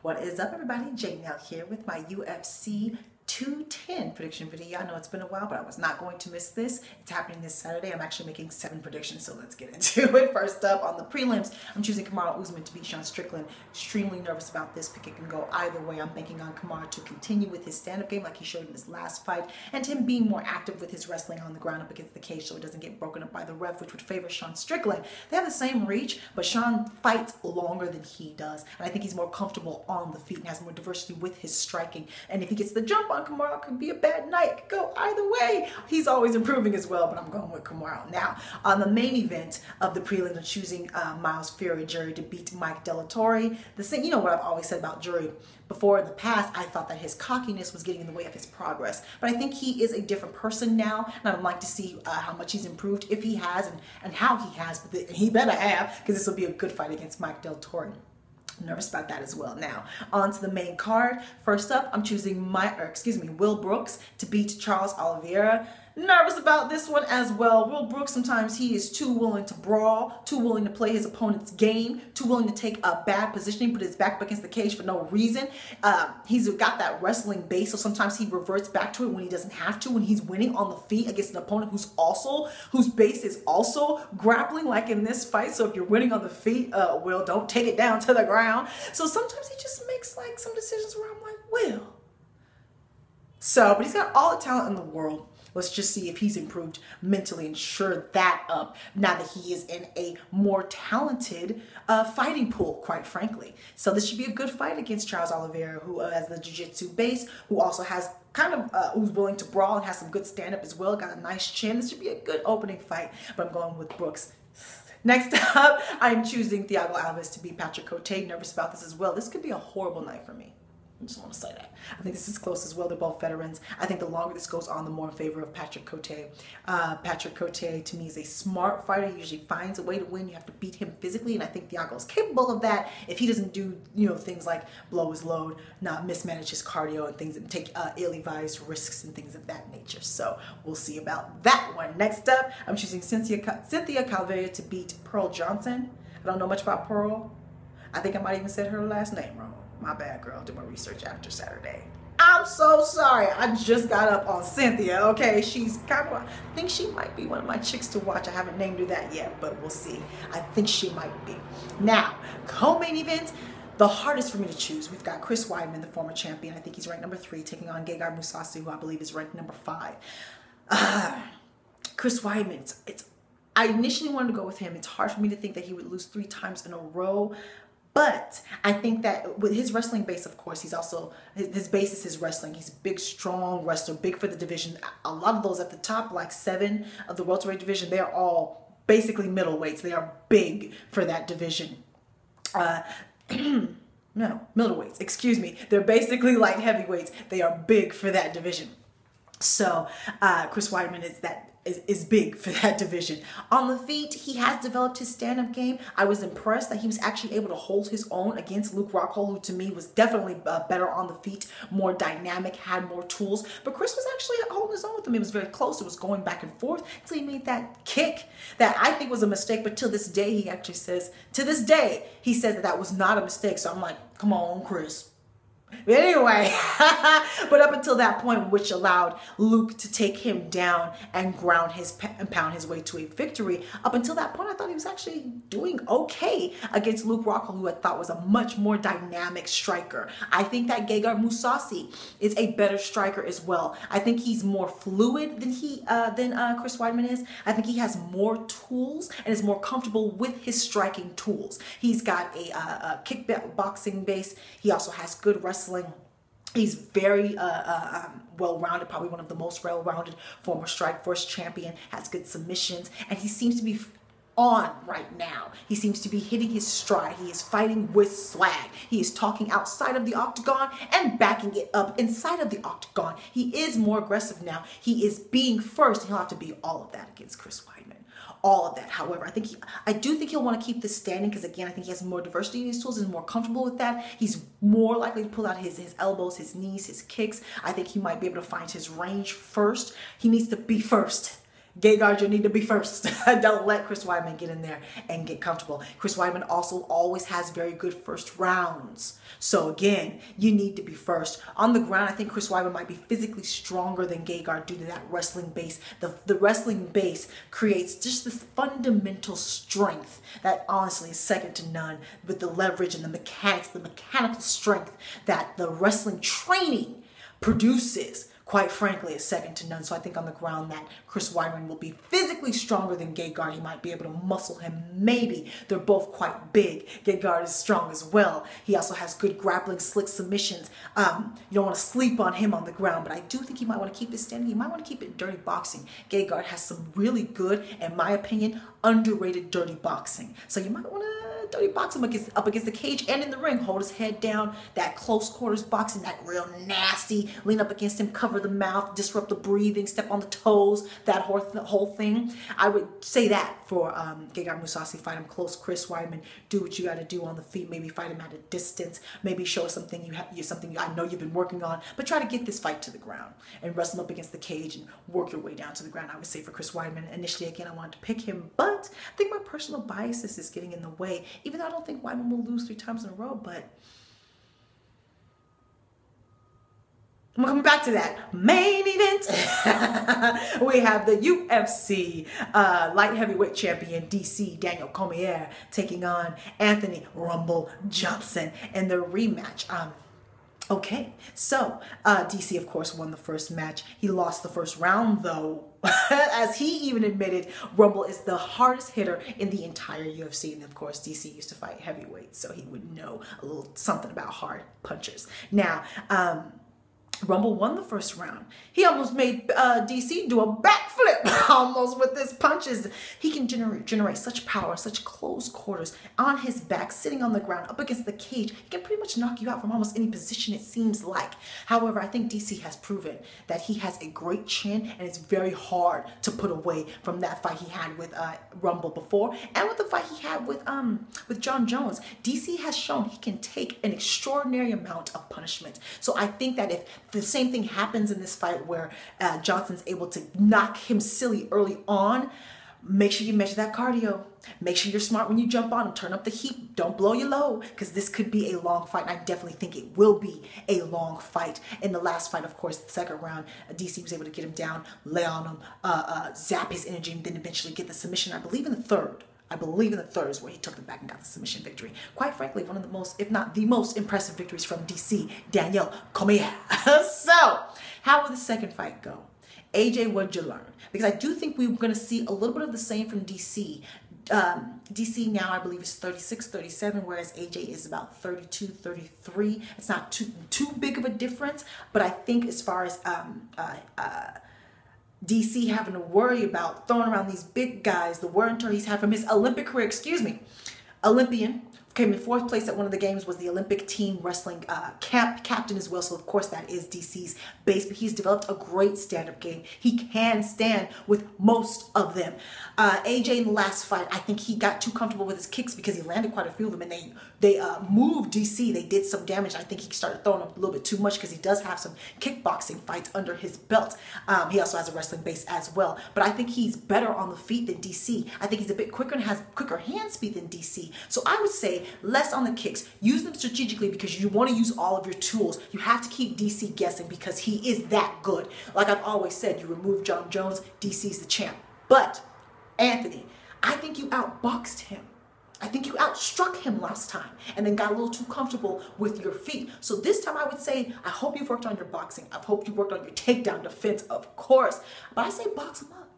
What is up, everybody? Janelle here with my UFC 210 prediction video. I know it's been a while, but I was not going to miss this. It's happening this Saturday. I'm actually making 7 predictions, so let's get into it. First up, on the prelims, I'm choosing Kamaru Usman to beat Sean Strickland. Extremely nervous about this pick. It can go either way. I'm thinking on Kamaru to continue with his stand-up game like he showed in his last fight, and him being more active with his wrestling on the ground up against the cage so it doesn't get broken up by the ref, which would favor Sean Strickland. They have the same reach, but Sean fights longer than he does, and I think he's more comfortable on the feet and has more diversity with his striking. And if he gets the jump on Kamaru, it could be a bad night. It could go either way. He's always improving as well, but I'm going with Kamaru. Now, on the main event of the prelims, I'm choosing Miles Fury Jury to beat Mike Delatorre. The same, you know what I've always said about Jury. Before, in the past, I thought that his cockiness was getting in the way of his progress. But I think he is a different person now, and I'd like to see how much he's improved, if he has, and how he has. But he better have, because this will be a good fight against Mike Delatorre. I'm nervous about that as well. Now, on to the main card. First up, I'm choosing Will Brooks to beat Charles Oliveira. Nervous about this one as well. Will Brooks, sometimes he is too willing to brawl, too willing to play his opponent's game, too willing to take a bad positioning, put his back up against the cage for no reason. He's got that wrestling base, so sometimes he reverts back to it when he doesn't have to, when he's winning on the feet against an opponent whose base is also grappling, like in this fight. So if you're winning on the feet, Will, don't take it down to the ground. So sometimes he just makes like some decisions where I'm like, Will. So, but he's got all the talent in the world. Let's just see if he's improved mentally and shore that up now that he is in a more talented fighting pool, quite frankly. So this should be a good fight against Charles Oliveira, who has the jiu-jitsu base, who also has who's willing to brawl and has some good stand-up as well, got a nice chin. This should be a good opening fight, but I'm going with Brooks. Next up, I'm choosing Thiago Alves to beat Patrick Cote. Nervous about this as well. This could be a horrible night for me. I just want to say that. I think this is close as well. They're both veterans. I think the longer this goes on, the more in favor of Patrick Cote. Patrick Cote, to me, is a smart fighter. He usually finds a way to win. You have to beat him physically, and I think Thiago is capable of that if he doesn't do, things like blow his load, not mismanage his cardio and things, and take ill-advised risks and things of that nature. So we'll see about that one. Next up, I'm choosing Cynthia Calvillo to beat Pearl Johnson. I don't know much about Pearl. I think I might even said her last name wrong. My bad, girl. Did my research after Saturday. I'm so sorry. I just got up on Cynthia, okay? She's I think she might be one of my chicks to watch. I haven't named her that yet, but we'll see. I think she might be. Now, co-main event, the hardest for me to choose. We've got Chris Weidman, the former champion. I think he's ranked number 3, taking on Gegard Mousasi, who I believe is ranked number 5. Chris Weidman, I initially wanted to go with him. It's hard for me to think that he would lose 3 times in a row. But I think that with his wrestling base, of course, he's also, his base is his wrestling. He's a big, strong wrestler, big for the division. A lot of those at the top, like 7 of the welterweight division, they're all basically middleweights. They are big for that division. No, middleweights, excuse me. They're basically light heavyweights. They are big for that division. So Chris Weidman is big for that division. On the feet, he has developed his stand-up game. I was impressed that he was actually able to hold his own against Luke Rockhold, who to me was definitely better on the feet, more dynamic, had more tools. But Chris was actually holding his own with him. It was very close. It was going back and forth until he made that kick that I think was a mistake. But till this day, he actually says, he says that was not a mistake. So I'm like, come on, Chris. But anyway, but up until that point, which allowed Luke to take him down and pound his way to a victory, up until that point, I thought he was actually doing okay against Luke Rockhold, who I thought was a much more dynamic striker. I think that Gegard Mousasi is a better striker as well. I think he's more fluid than Chris Weidman is. I think he has more tools and is more comfortable with his striking tools. He's got a kickboxing base. He also has good wrestling. He's very well-rounded, probably one of the most well-rounded, former Strikeforce champion, has good submissions, and he seems to be on right now. He seems to be hitting his stride. He is fighting with swag. He is talking outside of the octagon and backing it up inside of the octagon. He is more aggressive now. He is being first, and he'll have to be all of that against Chris Weidman. All of that. However, I do think he'll want to keep this standing because, again, I think he has more diversity in his tools and is more comfortable with that. He's more likely to pull out his elbows, his knees, his kicks. I think he might be able to find his range first. He needs to be first Gegard, you need to be first. Don't let Chris Weidman get in there and get comfortable. Chris Weidman also always has very good first rounds. So again, you need to be first. On the ground, I think Chris Weidman might be physically stronger than Gegard due to that wrestling base. The wrestling base creates just this fundamental strength that honestly is second to none, with the leverage and the mechanics, the mechanical strength that the wrestling training produces. Quite frankly, is second to none. So I think on the ground that Chris Weidman will be physically stronger than Gegard. He might be able to muscle him, maybe. They're both quite big. Gegard is strong as well. He also has good grappling, slick submissions. You don't want to sleep on him on the ground, but I do think he might want to keep it standing. He might want to keep it dirty boxing. Gegard has some really good, in my opinion, underrated dirty boxing. So you might want to dirty box him up against the cage and in the ring. Hold his head down. That close quarters boxing, that real nasty, lean up against him, cover the mouth, disrupt the breathing, step on the toes, that whole thing. I would say that for Gegard Mousasi. Fight him close. Chris Weidman, do what you got to do on the feet. Maybe fight him at a distance. Maybe show us something something I know you've been working on. But try to get this fight to the ground and wrestle him up against the cage and work your way down to the ground. I would say for Chris Weidman. Initially, again, I wanted to pick him, but I think my personal biases is getting in the way. Even though I don't think Weidman will lose 3 times in a row, but I'm coming back to that main event. We have the UFC light heavyweight champion DC Daniel Cormier taking on Anthony Rumble Johnson in their rematch. Okay, so DC, of course, won the first match. He lost the first round, though. As he even admitted, Rumble is the hardest hitter in the entire UFC. And, of course, DC used to fight heavyweights, so he would know a little something about hard punchers. Now, Rumble won the first round. He almost made DC do a backflip almost with his punches. He can generate such power, such close quarters on his back, sitting on the ground up against the cage. He can pretty much knock you out from almost any position, it seems like. However, I think DC has proven that he has a great chin, and it's very hard to put away from that fight he had with Rumble before, and with the fight he had with John Jones. DC has shown he can take an extraordinary amount of punishment. So I think that if the same thing happens in this fight where Johnson's able to knock him silly early on, make sure you measure that cardio. Make sure you're smart when you jump on him. Turn up the heat. Don't blow your load, because this could be a long fight. And I definitely think it will be a long fight. In the last fight, of course, the second round, DC was able to get him down, lay on him, zap his energy, and then eventually get the submission. I believe in the third is where he took the back and got the submission victory. Quite frankly, one of the most, if not the most impressive victories from DC, Daniel Cormier. So, how will the second fight go? AJ, what'd you learn? Because I do think we're going to see a little bit of the same from DC. DC now, I believe, is 36, 37, whereas AJ is about 32, 33. It's not too big of a difference, but I think as far as DC having to worry about throwing around these big guys, the wear and tear he's had from his Olympic career, Olympian, came in 4th place at one of the games, was the Olympic team wrestling captain as well. So, of course, that is DC's base. But he's developed a great stand-up game. He can stand with most of them. AJ in the last fight, I think he got too comfortable with his kicks because he landed quite a few of them. And they moved DC. They did some damage. I think he started throwing up a little bit too much because he does have some kickboxing fights under his belt. He also has a wrestling base as well. But I think he's better on the feet than DC. I think he's a bit quicker and has quicker hand speed than DC. So I would say less on the kicks. Use them strategically because you want to use all of your tools. You have to keep DC guessing because he is that good. Like I've always said, you remove John Jones, DC's the champ. But Anthony, I think you outboxed him. I think you outstruck him last time and then got a little too comfortable with your feet. So this time I would say, I hope you've worked on your boxing. I hope you worked on your takedown defense, of course. But I say box him up.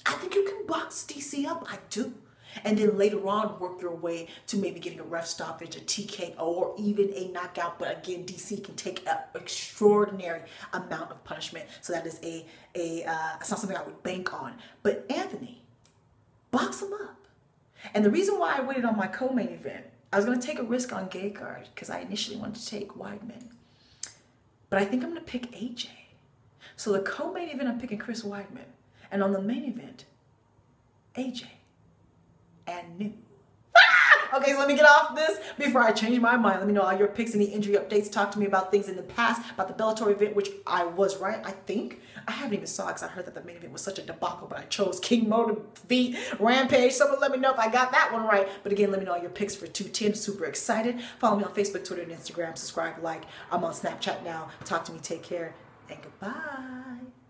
I think you can box DC up. I do. And then later on, work your way to maybe getting a ref stoppage, a TKO, or even a knockout. But again, DC can take an extraordinary amount of punishment. So that is it's not something I would bank on. But Anthony, box him up. And the reason why I waited on my co-main event, I was going to take a risk on Gegard because I initially wanted to take Weidman. But I think I'm going to pick AJ. So the co-main event, I'm picking Chris Weidman. And on the main event, AJ. And new. Okay, so let me get off this before I change my mind. Let me know all your picks, any injury updates. Talk to me about things in the past, about the Bellator event, which I was right, I think. I haven't even saw it because I heard that the main event was such a debacle, but I chose King Mo to beat Rampage. Someone let me know if I got that one right. But again, let me know all your picks for 210. Super excited. Follow me on Facebook, Twitter, and Instagram. Subscribe, like. I'm on Snapchat now. Talk to me. Take care. And goodbye.